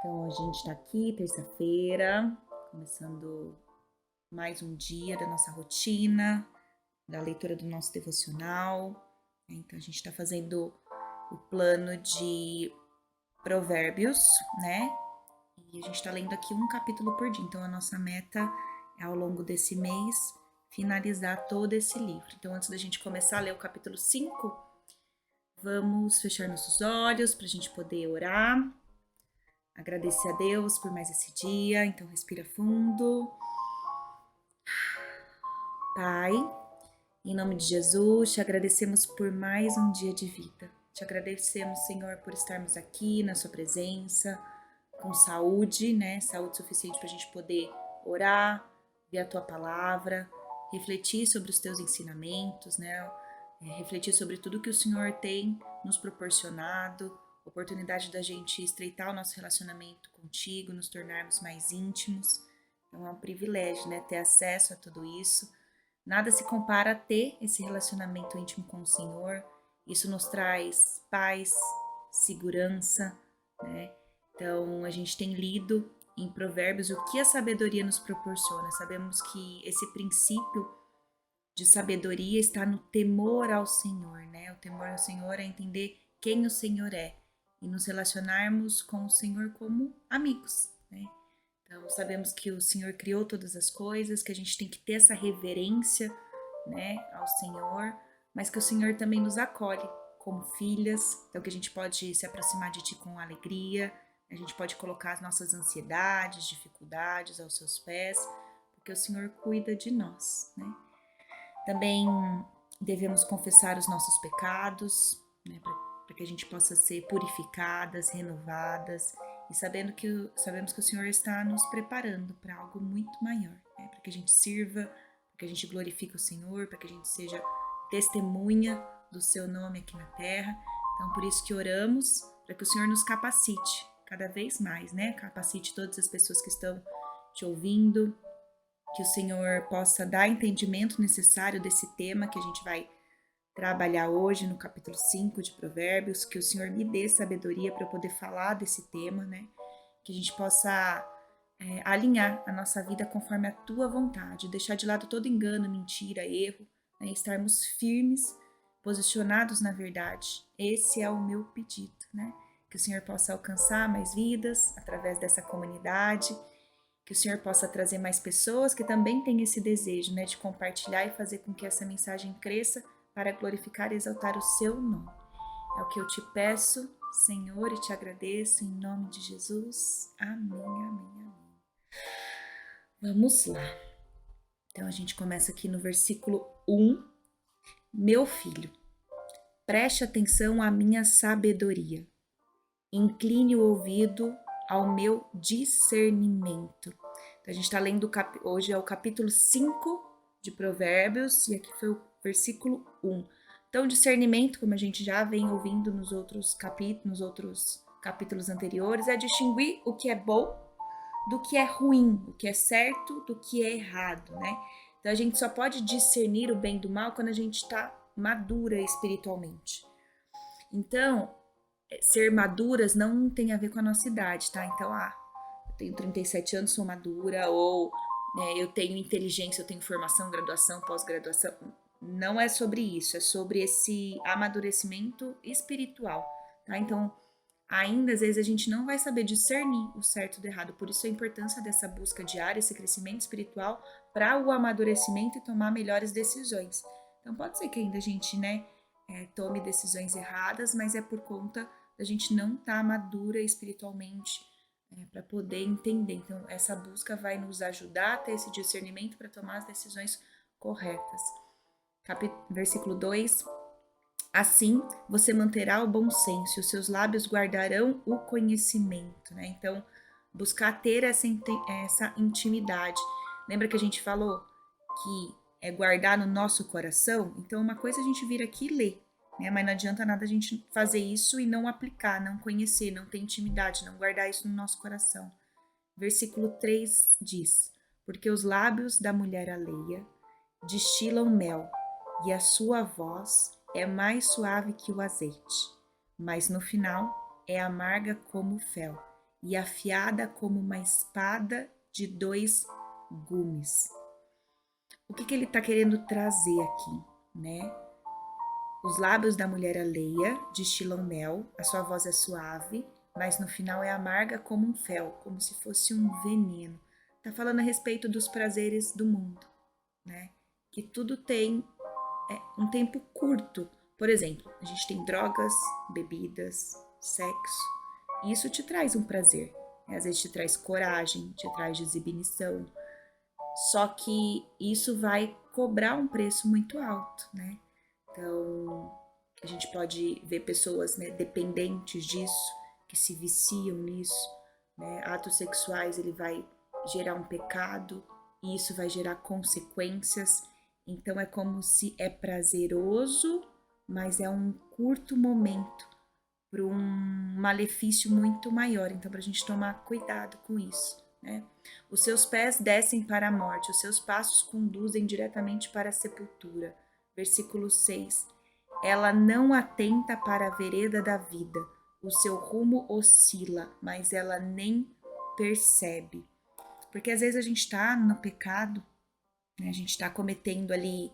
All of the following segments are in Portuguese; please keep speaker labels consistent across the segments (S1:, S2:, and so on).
S1: Então, a gente está aqui, terça-feira, começando mais um dia da nossa rotina, da leitura do nosso devocional. Então, a gente está fazendo o plano de Provérbios, né? E a gente está lendo aqui um capítulo por dia. Então, a nossa meta é, ao longo desse mês, finalizar todo esse livro. Então, antes da gente começar a ler o capítulo 5, vamos fechar nossos olhos para a gente poder orar. Agradecer a Deus por mais esse dia. Então, respira fundo. Pai, em nome de Jesus, te agradecemos por mais um dia de vida. Te agradecemos, Senhor, por estarmos aqui na Sua presença, com saúde, né? Saúde suficiente para a gente poder orar, ver a Tua palavra, refletir sobre os Teus ensinamentos, né? Refletir sobre tudo que o Senhor tem nos proporcionado, oportunidade da gente estreitar o nosso relacionamento contigo, nos tornarmos mais íntimos. Então é um privilégio, né? Ter acesso a tudo isso. Nada se compara a ter esse relacionamento íntimo com o Senhor. Isso nos traz paz, segurança, né? Então, a gente tem lido em Provérbios o que a sabedoria nos proporciona. Sabemos que esse princípio de sabedoria está no temor ao Senhor, né? O temor ao Senhor é entender quem o Senhor é e nos relacionarmos com o Senhor como amigos, né? Então, sabemos que o Senhor criou todas as coisas, que a gente tem que ter essa reverência, né, ao Senhor, mas que o Senhor também nos acolhe como filhas, então que a gente pode se aproximar de Ti com alegria, a gente pode colocar as nossas ansiedades, dificuldades aos Seus pés, porque o Senhor cuida de nós, né? Também devemos confessar os nossos pecados, né, para que a gente possa ser purificadas, renovadas, e sabemos que o Senhor está nos preparando para algo muito maior, né, para que a gente sirva, para que a gente glorifique o Senhor, para que a gente seja testemunha do seu nome aqui na terra. Então, por isso que oramos, para que o Senhor nos capacite cada vez mais, né? Capacite todas as pessoas que estão te ouvindo, que o Senhor possa dar entendimento necessário desse tema que a gente vai trabalhar hoje no capítulo 5 de Provérbios, que o Senhor me dê sabedoria para eu poder falar desse tema, né? Que a gente possa alinhar a nossa vida conforme a tua vontade, deixar de lado todo engano, mentira, erro, né? Estarmos firmes, posicionados na verdade. Esse é o meu pedido, né? Que o Senhor possa alcançar mais vidas através dessa comunidade, que o Senhor possa trazer mais pessoas que também têm esse desejo, né, de compartilhar e fazer com que essa mensagem cresça para glorificar e exaltar o seu nome. É o que eu te peço, Senhor, e te agradeço em nome de Jesus. Amém, amém, amém. Vamos lá. Então a gente começa aqui no versículo 1. Meu filho, preste atenção à minha sabedoria. Incline o ouvido ao meu discernimento. Então, a gente está lendo hoje é o capítulo 5 de Provérbios e aqui foi o versículo 1. Então, discernimento, como a gente já vem ouvindo nos outros capítulos anteriores, é distinguir o que é bom do que é ruim, o que é certo do que é errado, né? Então, a gente só pode discernir o bem do mal quando a gente está madura espiritualmente. Então, ser maduras não tem a ver com a nossa idade, tá? Então, eu tenho 37 anos, sou madura, ou eu tenho inteligência, eu tenho formação, graduação, pós-graduação. Não é sobre isso, é sobre esse amadurecimento espiritual, tá? Então, ainda às vezes a gente não vai saber discernir o certo do errado, por isso a importância dessa busca diária, esse crescimento espiritual para o amadurecimento e tomar melhores decisões. Então, pode ser que ainda a gente, né, tome decisões erradas, mas é por conta da gente não estar madura espiritualmente para poder entender. Então, essa busca vai nos ajudar a ter esse discernimento para tomar as decisões corretas. Versículo 2: assim você manterá o bom senso e os seus lábios guardarão o conhecimento, né? Então, buscar ter essa intimidade. Lembra que a gente falou que é guardar no nosso coração? Então, uma coisa a gente vir aqui e ler, né? Mas não adianta nada a gente fazer isso e não aplicar, não conhecer, não ter intimidade, não guardar isso no nosso coração. Versículo 3 diz: porque os lábios da mulher alheia destilam mel, e a sua voz é mais suave que o azeite, mas no final é amarga como o fel e afiada como uma espada de 2 gumes. O que ele está querendo trazer aqui, né? Os lábios da mulher alheia destilam mel, a sua voz é suave, mas no final é amarga como um fel, como se fosse um veneno. Está falando a respeito dos prazeres do mundo, né? Que tudo tem um tempo curto. Por exemplo, a gente tem drogas, bebidas, sexo. E isso te traz um prazer. Né? Às vezes te traz coragem, te traz exibição. Só que isso vai cobrar um preço muito alto, né? Então, a gente pode ver pessoas, né, dependentes disso, que se viciam nisso, né? Atos sexuais, ele vai gerar um pecado e isso vai gerar consequências. Então, é como se é prazeroso, mas é um curto momento para um malefício muito maior. Então, para a gente tomar cuidado com isso, né? Os seus pés descem para a morte, os seus passos conduzem diretamente para a sepultura. Versículo 6. Ela não atenta para a vereda da vida, o seu rumo oscila, mas ela nem percebe. Porque às vezes a gente está no pecado, né? A gente está cometendo ali,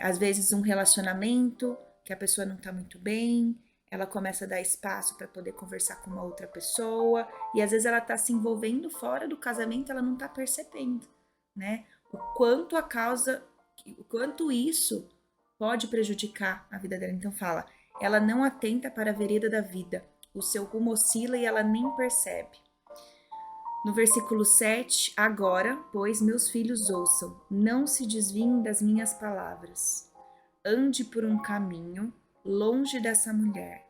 S1: às vezes, um relacionamento que a pessoa não está muito bem, ela começa a dar espaço para poder conversar com uma outra pessoa, e às vezes ela está se envolvendo fora do casamento, ela não está percebendo, né? O quanto isso pode prejudicar a vida dela. Então fala, ela não atenta para a vereda da vida, o seu rumo oscila e ela nem percebe. No versículo 7, agora, pois, meus filhos ouçam, não se desviem das minhas palavras. Ande por um caminho longe dessa mulher.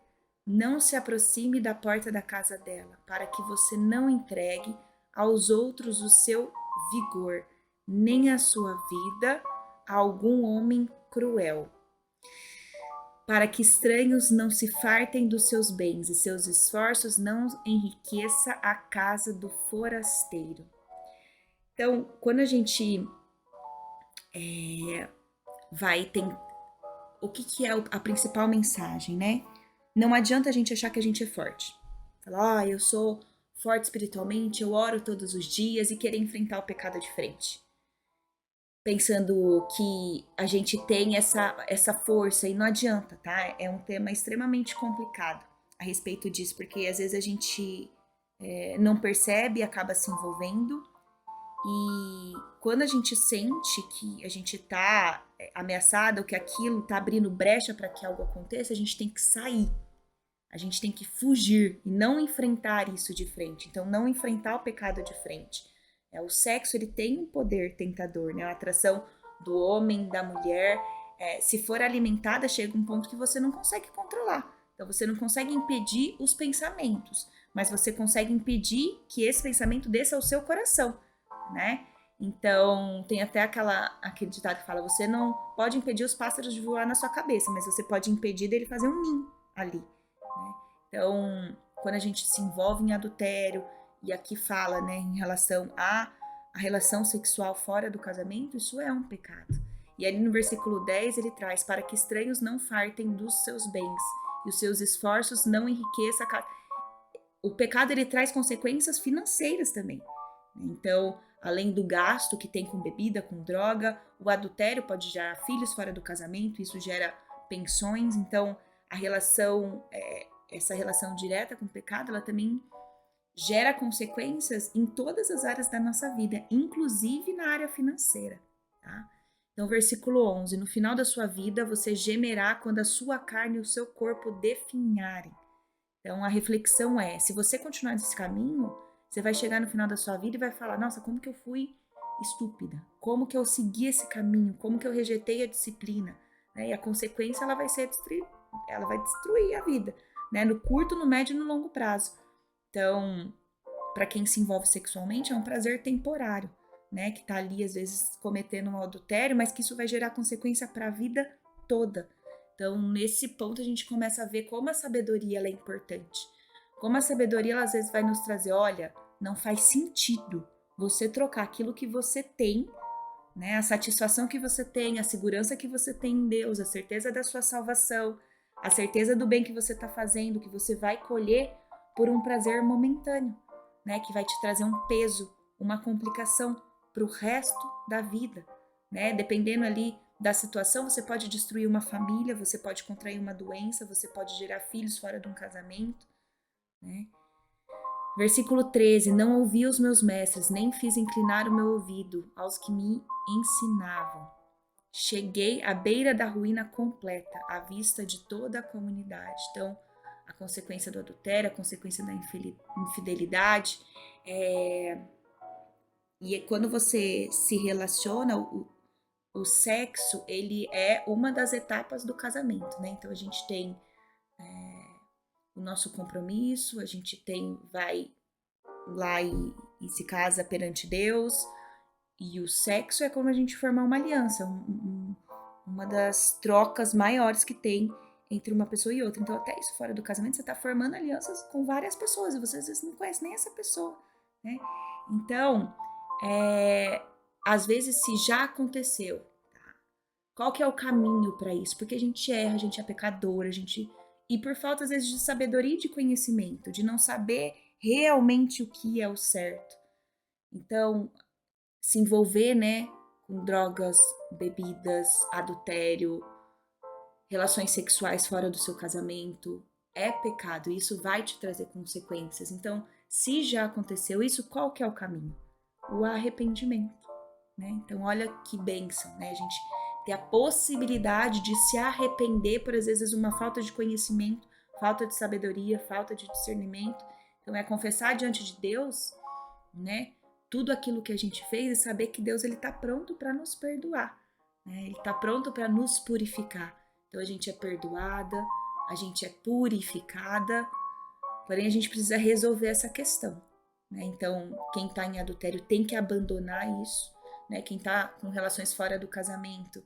S1: Não se aproxime da porta da casa dela, para que você não entregue aos outros o seu vigor, nem a sua vida a algum homem cruel, para que estranhos não se fartem dos seus bens e seus esforços não enriqueça a casa do forasteiro. Então, quando a gente vai tem o que é a principal mensagem, né? Não adianta a gente achar que a gente é forte. Falar, eu sou forte espiritualmente, eu oro todos os dias e querer enfrentar o pecado de frente. Pensando que a gente tem essa força e não adianta, tá? É um tema extremamente complicado a respeito disso, porque às vezes a gente não percebe e acaba se envolvendo. E quando a gente sente que a gente tá ameaçada ou que aquilo tá abrindo brecha para que algo aconteça, a gente tem que sair. A gente tem que fugir e não enfrentar isso de frente. Então, não enfrentar o pecado de frente. O sexo, ele tem um poder tentador, né? A atração do homem, da mulher. Se for alimentada, chega um ponto que você não consegue controlar. Então, você não consegue impedir os pensamentos, mas você consegue impedir que esse pensamento desça ao seu coração, né? Então, tem até aquele ditado que fala, você não pode impedir os pássaros de voar na sua cabeça, mas você pode impedir dele fazer um ninho ali, né? Então, quando a gente se envolve em adultério, e aqui fala, né, em relação à relação sexual fora do casamento, isso é um pecado. E ali no versículo 10 ele traz, para que estranhos não fartem dos seus bens, e os seus esforços não enriqueçam a casa. O pecado, ele traz consequências financeiras também. Então, além do gasto que tem com bebida, com droga, o adultério pode gerar filhos fora do casamento, isso gera pensões. Então, essa relação direta com o pecado, ela também gera consequências em todas as áreas da nossa vida, inclusive na área financeira, tá? Então, versículo 11, no final da sua vida, você gemerá quando a sua carne e o seu corpo definharem. Então, a reflexão é, se você continuar nesse caminho, você vai chegar no final da sua vida e vai falar, nossa, como que eu fui estúpida? Como que eu segui esse caminho? Como que eu rejeitei a disciplina? E a consequência, ela vai destruir a vida, né? No curto, no médio e no longo prazo. Então, para quem se envolve sexualmente, é um prazer temporário, né? Que tá ali, às vezes, cometendo um adultério, mas que isso vai gerar consequência para a vida toda. Então, nesse ponto, a gente começa a ver como a sabedoria ela é importante. Como a sabedoria, ela, às vezes, vai nos trazer, olha, não faz sentido você trocar aquilo que você tem, né? A satisfação que você tem, a segurança que você tem em Deus, a certeza da sua salvação, a certeza do bem que você está fazendo, que você vai colher, por um prazer momentâneo, né? Que vai te trazer um peso, uma complicação para o resto da vida, né? Dependendo ali da situação, você pode destruir uma família, você pode contrair uma doença, você pode gerar filhos fora de um casamento, né? Versículo 13: Não ouvi os meus mestres, nem fiz inclinar o meu ouvido aos que me ensinavam. Cheguei à beira da ruína completa, à vista de toda a comunidade. Então, a consequência do adultério, a consequência da infidelidade, e quando você se relaciona, o sexo, ele é uma das etapas do casamento, né? Então, a gente tem o nosso compromisso, a gente vai lá e se casa perante Deus, e o sexo é como a gente formar uma aliança, uma das trocas maiores que tem entre uma pessoa e outra. Então, até isso fora do casamento, você está formando alianças com várias pessoas, e você às vezes não conhece nem essa pessoa, né? Então, às vezes, se já aconteceu, tá? Qual que é o caminho para isso? Porque a gente erra, a gente é pecador, e por falta, às vezes, de sabedoria e de conhecimento, de não saber realmente o que é o certo. Então, se envolver, né, com drogas, bebidas, adultério, relações sexuais fora do seu casamento, é pecado, e isso vai te trazer consequências. Então, se já aconteceu isso, qual que é o caminho? O arrependimento, né? Então, olha que bênção, né? A gente ter a possibilidade de se arrepender por, às vezes, uma falta de conhecimento, falta de sabedoria, falta de discernimento. Então, é confessar diante de Deus, né, tudo aquilo que a gente fez e saber que Deus, ele tá pronto para nos perdoar, né? Ele tá pronto para nos purificar. Então, a gente é perdoada, a gente é purificada, porém a gente precisa resolver essa questão, né? Então, quem tá em adultério tem que abandonar isso, né? Quem tá com relações fora do casamento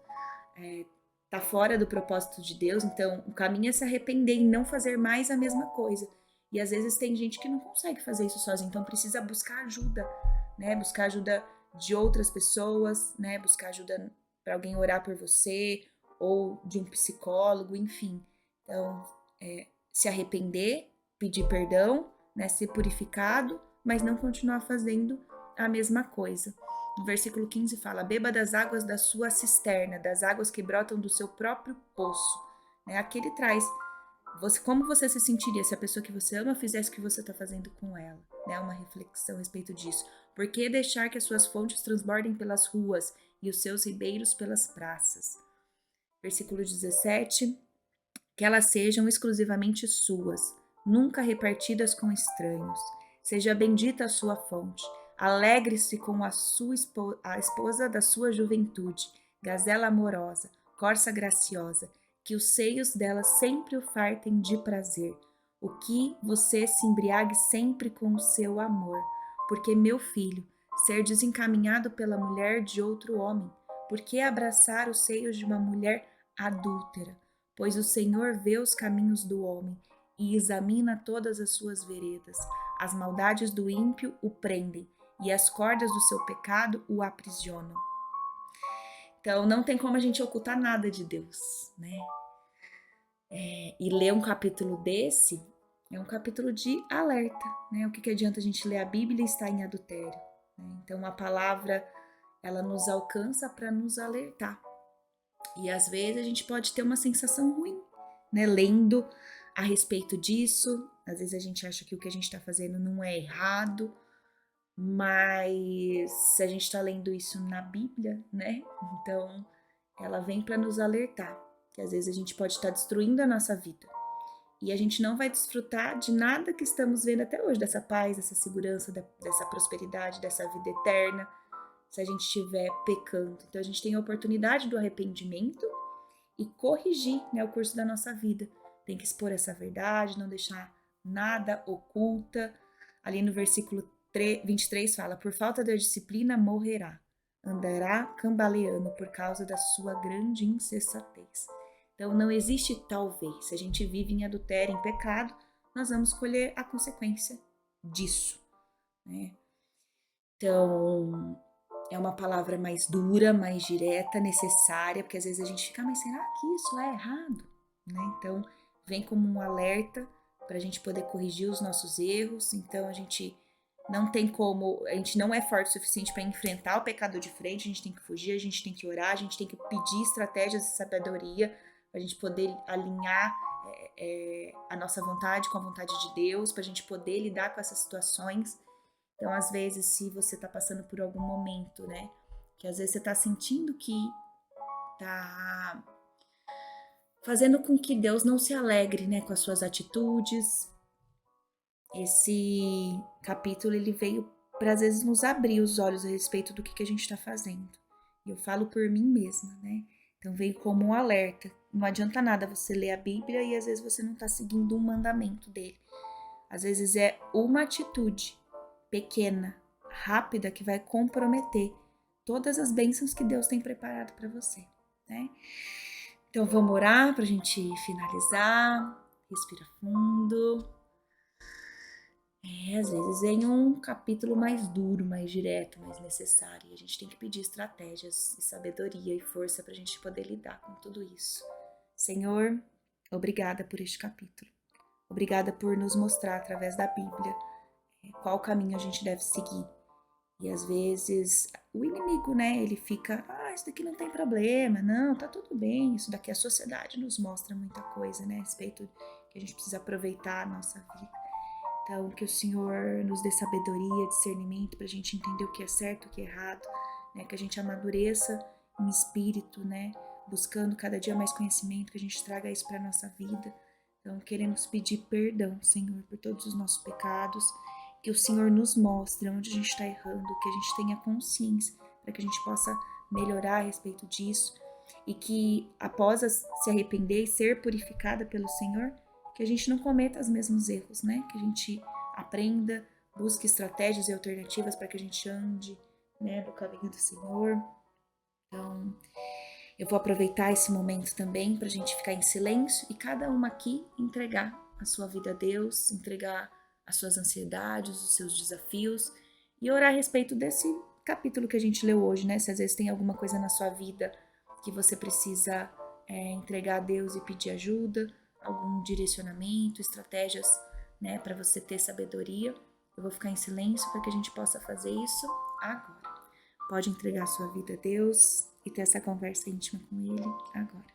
S1: tá fora do propósito de Deus. Então, o caminho é se arrepender e não fazer mais a mesma coisa. E às vezes tem gente que não consegue fazer isso sozinho, então precisa buscar ajuda, né? Buscar ajuda de outras pessoas, né? Buscar ajuda para alguém orar por você, ou de um psicólogo, enfim. Então, se arrepender, pedir perdão, né? Ser purificado, mas não continuar fazendo a mesma coisa. No versículo 15 fala: beba das águas da sua cisterna, das águas que brotam do seu próprio poço. Né? Aqui ele traz como você se sentiria se a pessoa que você ama fizesse o que você está fazendo com ela? Né? Uma reflexão a respeito disso. Por que deixar que as suas fontes transbordem pelas ruas e os seus ribeiros pelas praças? Versículo 17. Que elas sejam exclusivamente suas, nunca repartidas com estranhos. Seja bendita a sua fonte. Alegre-se com a esposa da sua juventude, gazela amorosa, corça graciosa, que os seios dela sempre o fartem de prazer. O que você se embriague sempre com o seu amor. Porque, meu filho, ser desencaminhado pela mulher de outro homem, por que abraçar os seios de uma mulher adúltera? Pois o Senhor vê os caminhos do homem e examina todas as suas veredas. As maldades do ímpio o prendem e as cordas do seu pecado o aprisionam. Então, não tem como a gente ocultar nada de Deus, né? E ler um capítulo desse é um capítulo de alerta, né? O que adianta a gente ler a Bíblia e estar em adultério? Né? Então, a palavra, ela nos alcança para nos alertar. E às vezes a gente pode ter uma sensação ruim, né? Lendo a respeito disso. Às vezes a gente acha que o que a gente está fazendo não é errado, mas se a gente está lendo isso na Bíblia, né? Então ela vem para nos alertar que às vezes a gente pode estar destruindo a nossa vida. E a gente não vai desfrutar de nada que estamos vendo até hoje, dessa paz, dessa segurança, dessa prosperidade, dessa vida eterna, se a gente estiver pecando. Então a gente tem a oportunidade do arrependimento e corrigir, né, o curso da nossa vida. Tem que expor essa verdade, não deixar nada oculta. Ali no versículo 23 fala: por falta da disciplina morrerá, andará cambaleando por causa da sua grande insensatez. Então não existe talvez. Se a gente vive em adultério, em pecado, nós vamos colher a consequência disso, né? Então, é uma palavra mais dura, mais direta, necessária, porque às vezes a gente fica, mas será que isso é errado? Né? Então, vem como um alerta para a gente poder corrigir os nossos erros. Então a gente não tem como, a gente não é forte o suficiente para enfrentar o pecado de frente, a gente tem que fugir, a gente tem que orar, a gente tem que pedir estratégias de sabedoria para a gente poder alinhar a nossa vontade com a vontade de Deus, para a gente poder lidar com essas situações. Então, às vezes, se você está passando por algum momento, né, que às vezes você está sentindo que tá fazendo com que Deus não se alegre, né, com as suas atitudes, esse capítulo ele veio para às vezes nos abrir os olhos a respeito do que a gente está fazendo. E eu falo por mim mesma, né? Então veio como um alerta. Não adianta nada você ler a Bíblia e às vezes você não está seguindo um mandamento dele. Às vezes é uma atitude pequena, rápida, que vai comprometer todas as bênçãos que Deus tem preparado para você, né? Então vamos orar para a gente finalizar. Respira fundo. Às vezes vem um capítulo mais duro, mais direto, mais necessário. E a gente tem que pedir estratégias e sabedoria e força para a gente poder lidar com tudo isso. Senhor, obrigada por este capítulo. Obrigada por nos mostrar através da Bíblia qual caminho a gente deve seguir. E às vezes o inimigo, né, ele fica, isso daqui não tem problema, não, tá tudo bem. Isso daqui a sociedade nos mostra muita coisa, né, a respeito que a gente precisa aproveitar a nossa vida. Então, que o Senhor nos dê sabedoria, discernimento para a gente entender o que é certo, o que é errado, né? Que a gente amadureça em espírito, né? Buscando cada dia mais conhecimento, que a gente traga isso para a nossa vida. Então, queremos pedir perdão, Senhor, por todos os nossos pecados, que o Senhor nos mostre onde a gente está errando, que a gente tenha consciência para que a gente possa melhorar a respeito disso e que após se arrepender e ser purificada pelo Senhor, que a gente não cometa os mesmos erros, né? Que a gente aprenda, busque estratégias e alternativas para que a gente ande, né, no caminho do Senhor. Então, eu vou aproveitar esse momento também para a gente ficar em silêncio e cada uma aqui entregar a sua vida a Deus, entregar as suas ansiedades, os seus desafios e orar a respeito desse capítulo que a gente leu hoje, né? Se às vezes tem alguma coisa na sua vida que você precisa entregar a Deus e pedir ajuda, algum direcionamento, estratégias, né, para você ter sabedoria. Eu vou ficar em silêncio para que a gente possa fazer isso agora. Pode entregar a sua vida a Deus e ter essa conversa íntima com Ele agora.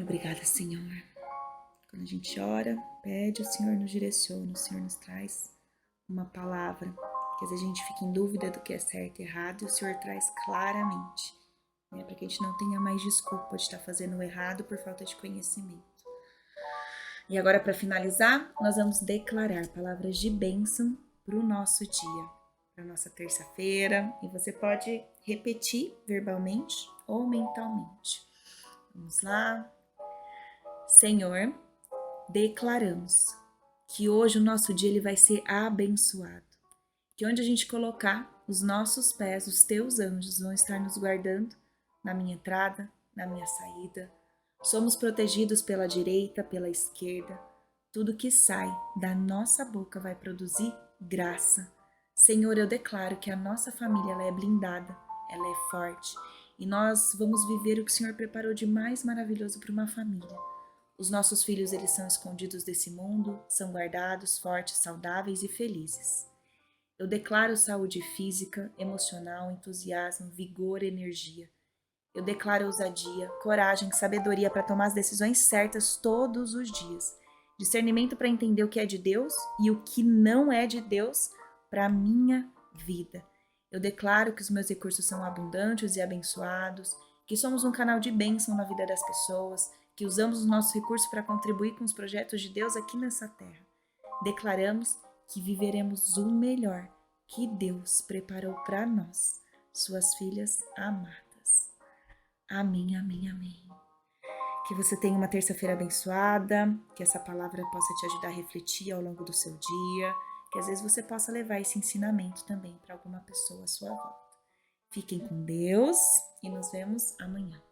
S1: Obrigada, Senhor. Quando a gente ora, pede, o Senhor nos direciona, o Senhor nos traz uma palavra, que às vezes a gente fica em dúvida do que é certo e errado, e o Senhor traz claramente, né, para que a gente não tenha mais desculpa de estar fazendo o errado por falta de conhecimento. E agora, para finalizar, nós vamos declarar palavras de bênção para o nosso dia, para a nossa terça-feira, e você pode repetir verbalmente ou mentalmente. Vamos lá. Senhor, declaramos que hoje o nosso dia ele vai ser abençoado. Que onde a gente colocar os nossos pés, os teus anjos vão estar nos guardando na minha entrada, na minha saída. Somos protegidos pela direita, pela esquerda. Tudo que sai da nossa boca vai produzir graça. Senhor, eu declaro que a nossa família ela é blindada, ela é forte e nós vamos viver o que o Senhor preparou de mais maravilhoso para uma família. Os nossos filhos, eles são escondidos desse mundo, são guardados, fortes, saudáveis e felizes. Eu declaro saúde física, emocional, entusiasmo, vigor, energia. Eu declaro ousadia, coragem, sabedoria para tomar as decisões certas todos os dias. Discernimento para entender o que é de Deus e o que não é de Deus para a minha vida. Eu declaro que os meus recursos são abundantes e abençoados, que somos um canal de bênção na vida das pessoas, que usamos os nossos recursos para contribuir com os projetos de Deus aqui nessa terra. Declaramos que viveremos o melhor que Deus preparou para nós, suas filhas amadas. Amém, amém, amém. Que você tenha uma terça-feira abençoada, que essa palavra possa te ajudar a refletir ao longo do seu dia, que às vezes você possa levar esse ensinamento também para alguma pessoa à sua volta. Fiquem com Deus e nos vemos amanhã.